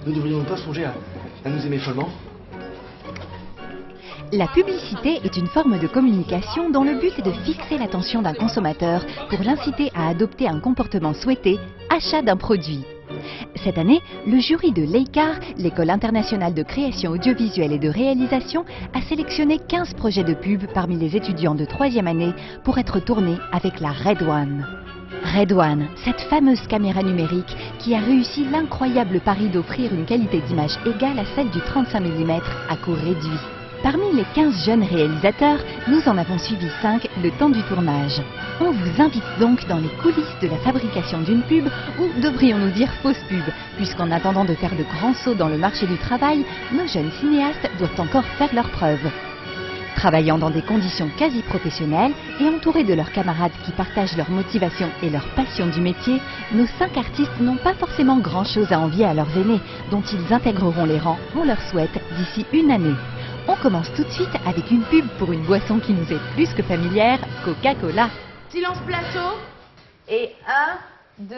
Ne devrions-nous pas songer à nous aimer follement? La publicité est une forme de communication dont le but est de fixer l'attention d'un consommateur pour l'inciter à adopter un comportement souhaité, achat d'un produit. Cette année, le jury de l'EICAR, l'École internationale de création audiovisuelle et de réalisation, a sélectionné 15 projets de pub parmi les étudiants de 3e année pour être tournés avec la Red One. Red One, cette fameuse caméra numérique qui a réussi l'incroyable pari d'offrir une qualité d'image égale à celle du 35 mm à coût réduit. Parmi les 15 jeunes réalisateurs, nous en avons suivi 5 le temps du tournage. On vous invite donc dans les coulisses de la fabrication d'une pub, ou devrions-nous dire fausse pub, puisqu'en attendant de faire de grands sauts dans le marché du travail, nos jeunes cinéastes doivent encore faire leurs preuves. Travaillant dans des conditions quasi professionnelles et entourés de leurs camarades qui partagent leur motivation et leur passion du métier, nos 5 artistes n'ont pas forcément grand-chose à envier à leurs aînés, dont ils intégreront les rangs, on leur souhaite, d'ici une année. On commence tout de suite avec une pub pour une boisson qui nous est plus que familière, Coca-Cola. Silence plateau. Et 1, 2,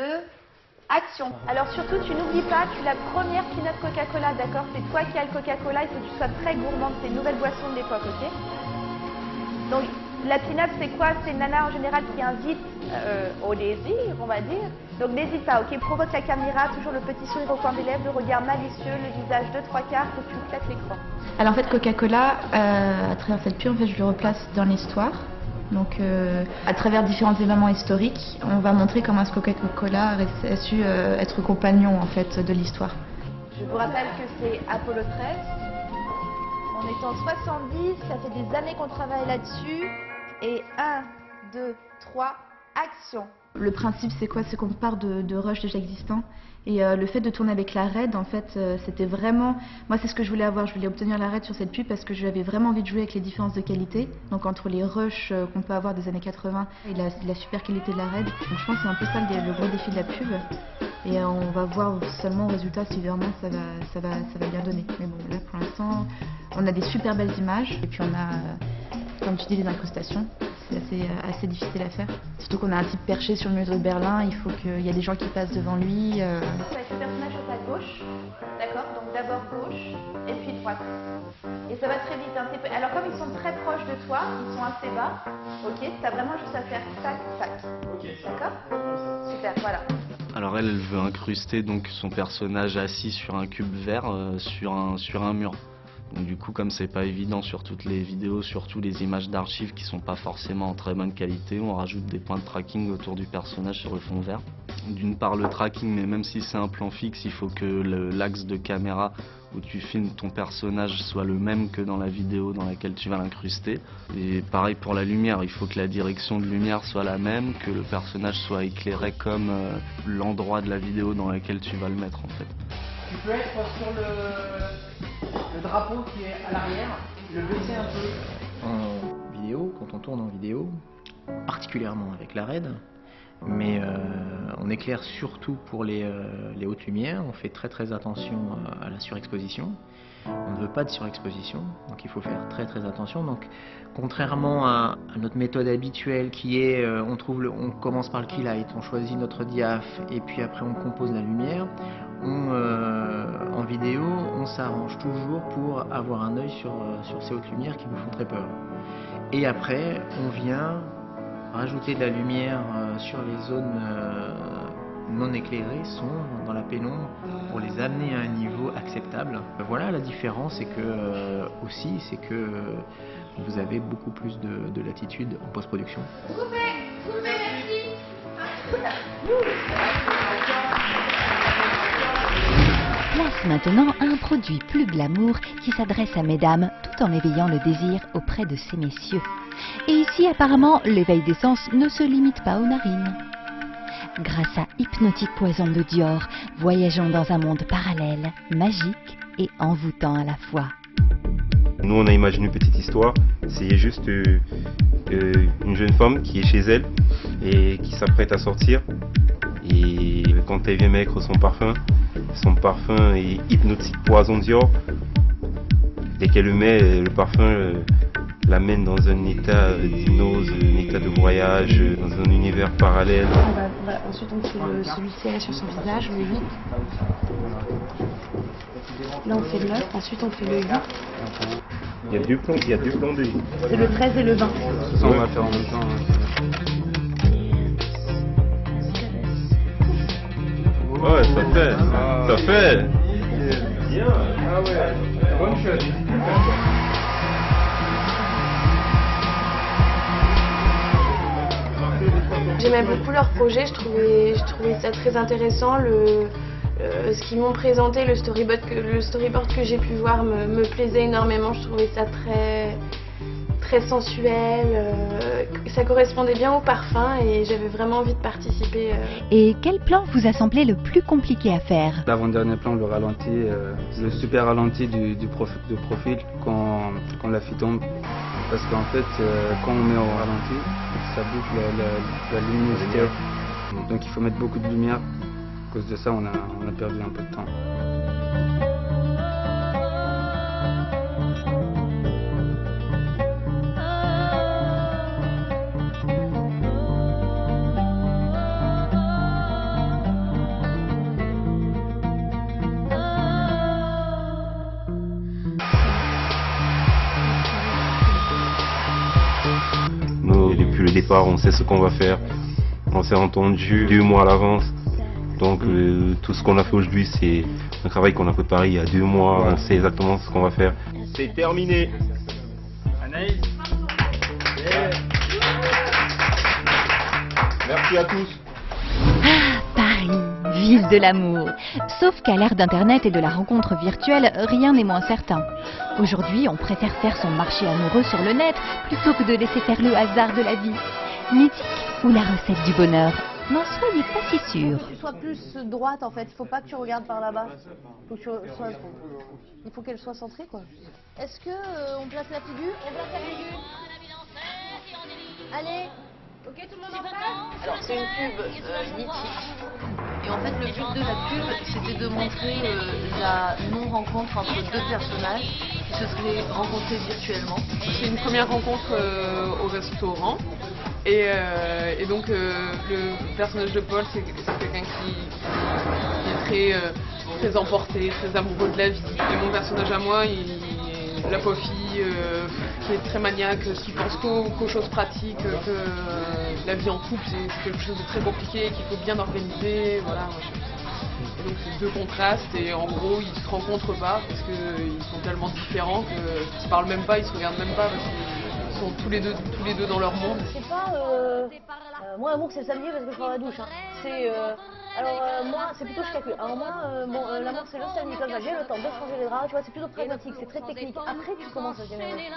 action. Alors surtout, tu n'oublies pas, tu es la première pin-up Coca-Cola, d'accord? C'est toi qui as le Coca-Cola, il faut que tu sois très gourmande, c'est une nouvelle boisson de l'époque, ok? Donc, la pin-up, c'est quoi? C'est une nana en général qui incite au désir, on va dire. Donc n'hésite pas, ok? Provoque la caméra, toujours le petit sourire au coin des lèvres, le regard malicieux, le visage de 3 quarts, faut que tu claques l'écran. Alors en fait, Coca-Cola, à travers cette pub, en fait, je le replace dans l'histoire. Donc à travers différents événements historiques, on va montrer comment ce Coca-Cola a su être compagnon en fait de l'histoire. Je vous rappelle que c'est Apollo 13. On est en 70, ça fait des années qu'on travaille là-dessus. Et 1, 2, 3, action. Le principe, c'est quoi? C'est qu'on part de rushs déjà existants. Et le fait de tourner avec la RED, en fait, c'était vraiment... Moi, c'est ce que je voulais avoir. Je voulais obtenir la RED sur cette pub parce que j'avais vraiment envie de jouer avec les différences de qualité. Donc, entre les rushs qu'on peut avoir des années 80 et la super qualité de la RED. Donc, je pense que c'est un peu ça le gros défi de la pub. Et on va voir seulement au résultat si vraiment ça va bien donner. Mais bon, là, pour l'instant, on a des super belles images. Et puis, on a, comme tu dis, les incrustations. C'est assez difficile à faire. Surtout qu'on a un type perché sur le mur de Berlin, il faut qu'il y ait des gens qui passent devant lui. Ça va être le personnage à ta gauche, d'accord? Donc d'abord gauche et puis droite. Et ça va très vite. Hein. Alors comme ils sont très proches de toi, ils sont assez bas, ok? T'as vraiment juste à faire tac, tac. Ok. D'accord? Super, voilà. Alors elle veut incruster donc son personnage assis sur un cube vert sur un mur. Donc du coup, comme c'est pas évident sur toutes les vidéos, surtout les images d'archives qui sont pas forcément en très bonne qualité, on rajoute des points de tracking autour du personnage sur le fond vert. D'une part le tracking, mais même si c'est un plan fixe, il faut que l'axe de caméra où tu filmes ton personnage soit le même que dans la vidéo dans laquelle tu vas l'incruster. Et pareil pour la lumière, il faut que la direction de lumière soit la même, que le personnage soit éclairé comme l'endroit de la vidéo dans laquelle tu vas le mettre en fait. Tu peux être sur le drapeau qui est à l'arrière, le baisser un peu. En vidéo, quand on tourne en vidéo, particulièrement avec la RED, mais on éclaire surtout pour les hautes lumières, on fait très attention à la surexposition. On ne veut pas de surexposition, donc il faut faire très attention. Donc, contrairement à notre méthode habituelle qui est, on commence par le keylight, on choisit notre diaph et puis après on compose la lumière. En vidéo, on s'arrange toujours pour avoir un œil sur ces hautes lumières qui nous font très peur. Et après, on vient rajouter de la lumière sur les zones non éclairées, sombres, dans la pénombre, pour les amener à un niveau acceptable. Voilà, la différence, c'est que c'est que vous avez beaucoup plus de latitude en post-production. Place maintenant à un produit plus glamour qui s'adresse à mesdames tout en éveillant le désir auprès de ces messieurs. Et ici, apparemment, l'éveil des sens ne se limite pas aux narines. Grâce à Hypnotic Poison de Dior, voyageons dans un monde parallèle, magique et envoûtant à la fois. Nous, on a imaginé une petite histoire. C'est juste une jeune femme qui est chez elle et qui s'apprête à sortir. Et quand elle vient mettre son parfum est Hypnotic Poison Dior. Dès qu'elle le met, le parfum l'amène dans un état d'hypnose, un état de voyage, dans un univers parallèle. Ensuite on fait celui serré sur son visage, le 8. Là on fait le 9, ensuite on fait le 8. Il y a deux plans de vie. C'est le 13 et le 20. Ça, on va faire en même temps. Ouais, ça fait. Ça fait. Bien. Ah ouais, bonne chose. J'aimais beaucoup leur projet, je trouvais ça très intéressant. Ce qu'ils m'ont présenté, le storyboard que j'ai pu voir me plaisait énormément. Je trouvais ça très sensuel, ça correspondait bien au parfum et j'avais vraiment envie de participer. Et quel plan vous a semblé le plus compliqué à faire? L'avant-dernier plan, le ralenti, le super ralenti de profil quand la fille tombe. Parce qu'en fait, quand on met au ralenti, ça boucle la luminosité. Donc il faut mettre beaucoup de lumière. À cause de ça, on a perdu un peu de temps. Depuis le départ, on sait ce qu'on va faire. On s'est entendu 2 mois à l'avance. Donc tout ce qu'on a fait aujourd'hui, c'est un travail qu'on a préparé il y a 2 mois. On sait exactement ce qu'on va faire. C'est terminé. Anaïs. Merci à tous. Ah, Paris, ville de l'amour. Sauf qu'à l'ère d'Internet et de la rencontre virtuelle, rien n'est moins certain. Aujourd'hui, on préfère faire son marché amoureux sur le net plutôt que de laisser faire le hasard de la vie. Mythique ou la recette du bonheur? N'en soyez pas si sûr. Que tu sois plus droite en fait, il faut pas que tu regardes par là-bas. Il faut qu'elle soit centrée quoi. Est-ce que on place la figure? On place la figure. Allez. Ok, tout le monde en face? Alors c'est une pub mythique. Et en fait le but de la pub c'était de montrer la non-rencontre entre deux personnages qui se seraient rencontrés virtuellement. C'est une première rencontre au restaurant. Et donc le personnage de Paul c'est quelqu'un qui est très emporté, très amoureux de la vie. Et mon personnage à moi, il est la pauvre fille qui est très maniaque, qui pense qu'aux choses pratiques, que la vie en couple c'est quelque chose de très compliqué, qu'il faut bien organiser, voilà. Et donc c'est deux contrastes et en gros ils se rencontrent pas parce qu'ils sont tellement différents qu'ils se parlent même pas, ils se regardent même pas parce qu'ils sont tous les deux dans leur monde. C'est pas moi l'amour c'est le samedi parce que je prends la douche. Hein. C'est moi c'est plutôt je calcule. Alors moi l'amour c'est le samedi comme ça j'ai le temps de changer les draps, tu vois c'est plutôt pragmatique, c'est très technique. Après tu commences à générer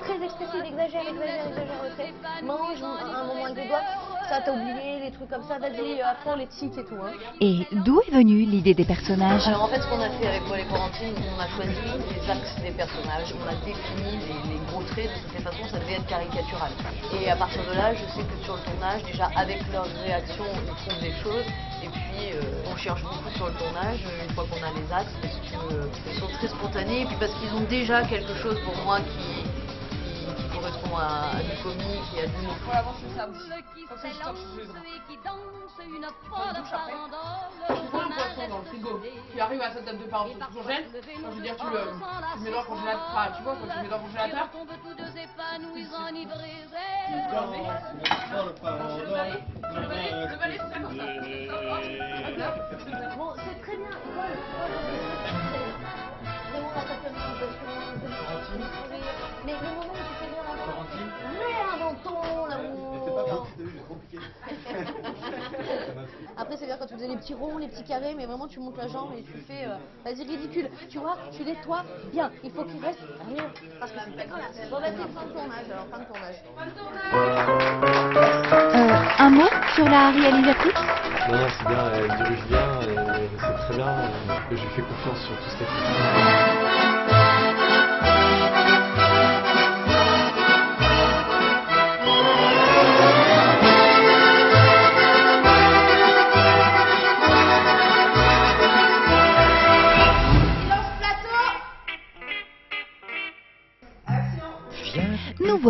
très expressif, exagère le trait, mange un moment avec les doigts, ça t'as oublié les trucs comme ça, vas-y apprends les tics et tout. Hein. Et d'où est venue l'idée des personnages? Alors en fait ce qu'on a fait avec Paul et Corentine, on a choisi les axes des personnages, on a défini les gros traits, de toutes les façons ça devait être caricatural. Et à partir de là je sais que sur le tournage déjà avec leurs réactions ils font des choses. Et puis on cherche beaucoup sur le tournage, une fois qu'on a les axes, parce qu'ils sont très spontanés, et puis parce qu'ils ont déjà quelque chose pour moi qui correspond à du comique et à de l'humour. Voilà, avant c'est ça aussi. Ça c'est juste un petit Tu prends le poisson dans le frigo, tu arrives à cette date de part, tu congèles, je veux dire tu mets dans le congélateur, enfin tu vois quand tu mets dans le congélateur. Bon, c'est très bien. Mais le moment où tu fais bien réinventons l'amour. Après c'est bien quand tu faisais les petits ronds, les petits carrés, mais vraiment tu montes la jambe et tu fais vas-y ridicule. Tu vois, tu nettoies bien. Il faut qu'il reste rien. Parce que c'est pas grave. Bon bah c'est fin de tournage alors, fin de tournage. Un mot sur la réalisatrice? Non, c'est bien, elle dirige bien, c'est très bien, je lui fais confiance sur tout ce qu'elle fait.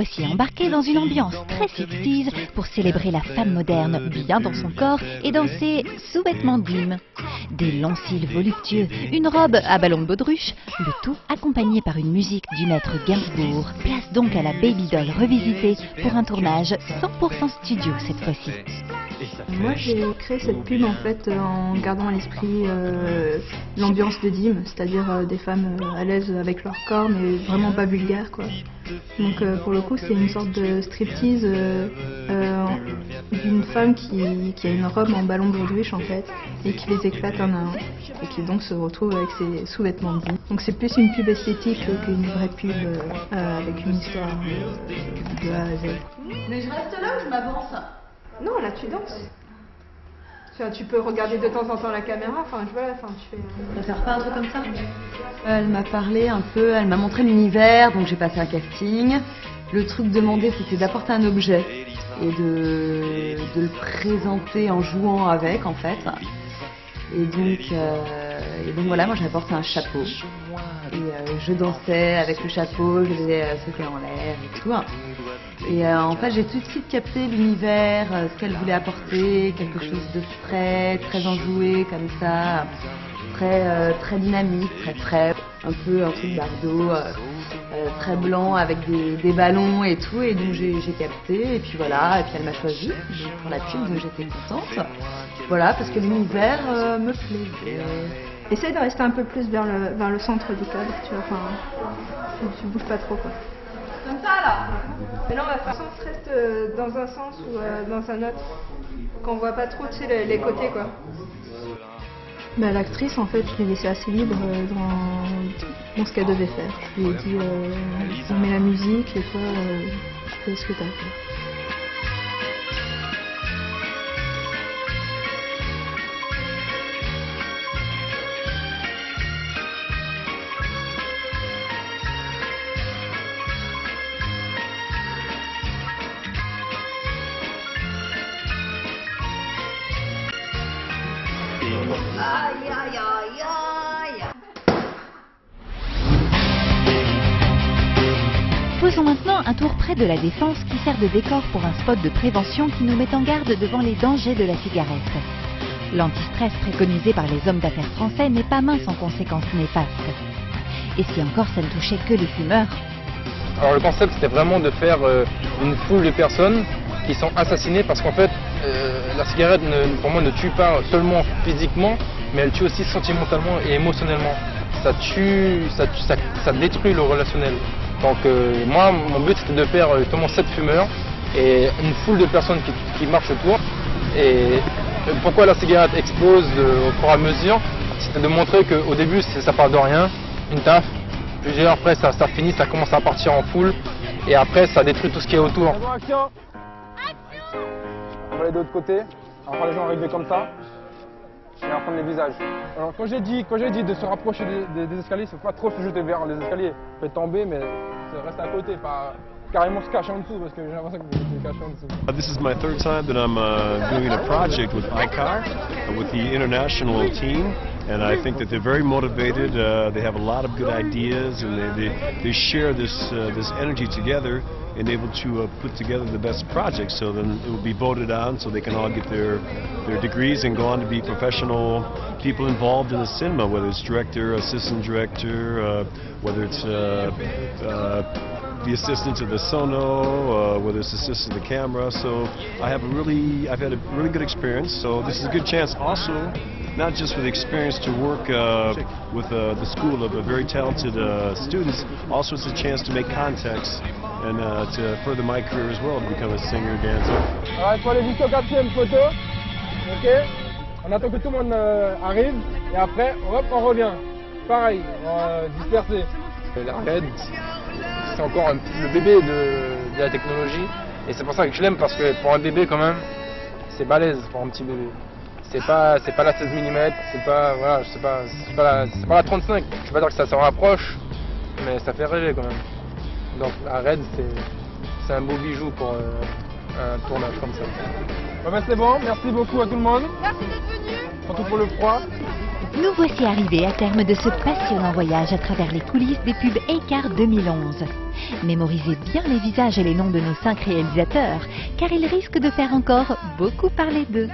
voici embarqués dans une ambiance très 60s pour célébrer la femme moderne bien dans son corps et dans ses sous-vêtements d'hymne. Des longs cils voluptueux, une robe à ballon de baudruche, le tout accompagné par une musique du maître Gainsbourg. Place donc à la Baby Doll revisitée pour un tournage 100% studio cette fois-ci. Moi j'ai créé cette pub en fait en gardant à l'esprit l'ambiance de Dim, c'est-à-dire des femmes à l'aise avec leur corps mais vraiment pas vulgaires quoi. Donc pour le coup c'est une sorte de striptease d'une femme qui a une robe en ballon de baudruche en fait et qui les éclate un à un et qui donc se retrouve avec ses sous-vêtements de Dim. Donc c'est plus une pub esthétique qu'une vraie pub avec une histoire de A à Z. Mais je reste là ou je m'avance? Non, là tu danses. Enfin, tu peux regarder de temps en temps la caméra, enfin je vois, enfin tu fais... Tu préfères pas un truc comme ça? Elle m'a parlé un peu, elle m'a montré l'univers, donc j'ai passé un casting. Le truc demandé c'était d'apporter un objet et de le présenter en jouant avec en fait. Et donc voilà, moi j'ai apporté un chapeau. Et je dansais avec le chapeau, je faisais sauter en l'air et tout. Et en fait j'ai tout de suite capté l'univers, ce qu'elle voulait apporter, quelque chose de frais, très enjoué comme ça, très dynamique, très frais, un peu un truc bardo, très blanc avec des ballons et tout, et donc j'ai capté, et puis voilà, et puis elle m'a choisi pour la pub, donc j'étais contente. Voilà, parce que l'univers me plaisait. Essaye de rester un peu plus vers le centre du cadre, tu vois, enfin, tu bouges pas trop quoi. Comme ça là. Mais non, le sens reste dans un sens ou dans un autre, qu'on voit pas trop, tu sais, les côtés quoi. Bah, l'actrice en fait, je l'ai laissée assez libre dans ce qu'elle devait faire. Je lui ai dit, on met la musique et toi, fais ce que t'as à faire. Aïe aïe aïe aïe. Faisons maintenant un tour près de la Défense qui sert de décor pour un spot de prévention qui nous met en garde devant les dangers de la cigarette. L'antistress préconisé par les hommes d'affaires français n'est pas mince en conséquences néfastes. Et si encore ça ne touchait que les fumeurs? Alors le concept c'était vraiment de faire une foule de personnes qui sont assassinées parce qu'en fait la cigarette pour moi ne tue pas seulement physiquement mais elle tue aussi sentimentalement et émotionnellement. Ça tue, ça détruit le relationnel. Donc moi mon but c'était de faire justement 7 fumeurs et une foule de personnes qui marchent autour. Et pourquoi la cigarette explose au fur et à mesure, c'était de montrer qu'au début ça part de rien, une taf, plusieurs après ça finit, ça commence à partir en foule et après ça détruit tout ce qui est autour. Action. On va aller de l'autre côté, on va les gens arriver comme ça et on va prendre les visages. Alors quand j'ai dit de se rapprocher des escaliers, c'est pas trop se jeter vers les escaliers, on peut tomber mais reste à côté, pas carrément se cacher en dessous parce que j'ai l'impression que je me cache en dessous. This is my third time that I'm doing a project with ICAR, with the international team, and I think that they're very motivated. They have a lot of good ideas, and they share this energy together and able to put together the best projects. So then it will be voted on, so they can all get their degrees and go on to be professional people involved in the cinema, whether it's director, assistant director, whether it's the assistant to the sono, whether it's assistant to the camera. So I've had a really good experience. So this is a good chance also, not just for the experience to work with the school of very talented students, also it's a chance to make contacts and to further my career as well, to become a singer, dancer. Alors il faut aller jusqu'au 4e photo, ok? On attend que tout le monde arrive et après hop on revient. Pareil, dispersé. La RED, c'est encore le bébé de la technologie et c'est pour ça que je l'aime parce que pour un bébé quand même c'est balèze pour un petit bébé. C'est pas la 16 mm, c'est pas voilà, c'est pas la 35. Je vais pas dire que ça se rapproche, mais ça fait rêver quand même. Donc la RED c'est un beau bijou pour un tournage comme ça. Bon ben c'est bon, merci beaucoup à tout le monde. Merci d'être venu. Surtout pour le froid. Nous voici arrivés à terme de ce passionnant voyage à travers les coulisses des pubs ICAR 2011. Mémorisez bien les visages et les noms de nos 5 réalisateurs, car ils risquent de faire encore beaucoup parler d'eux.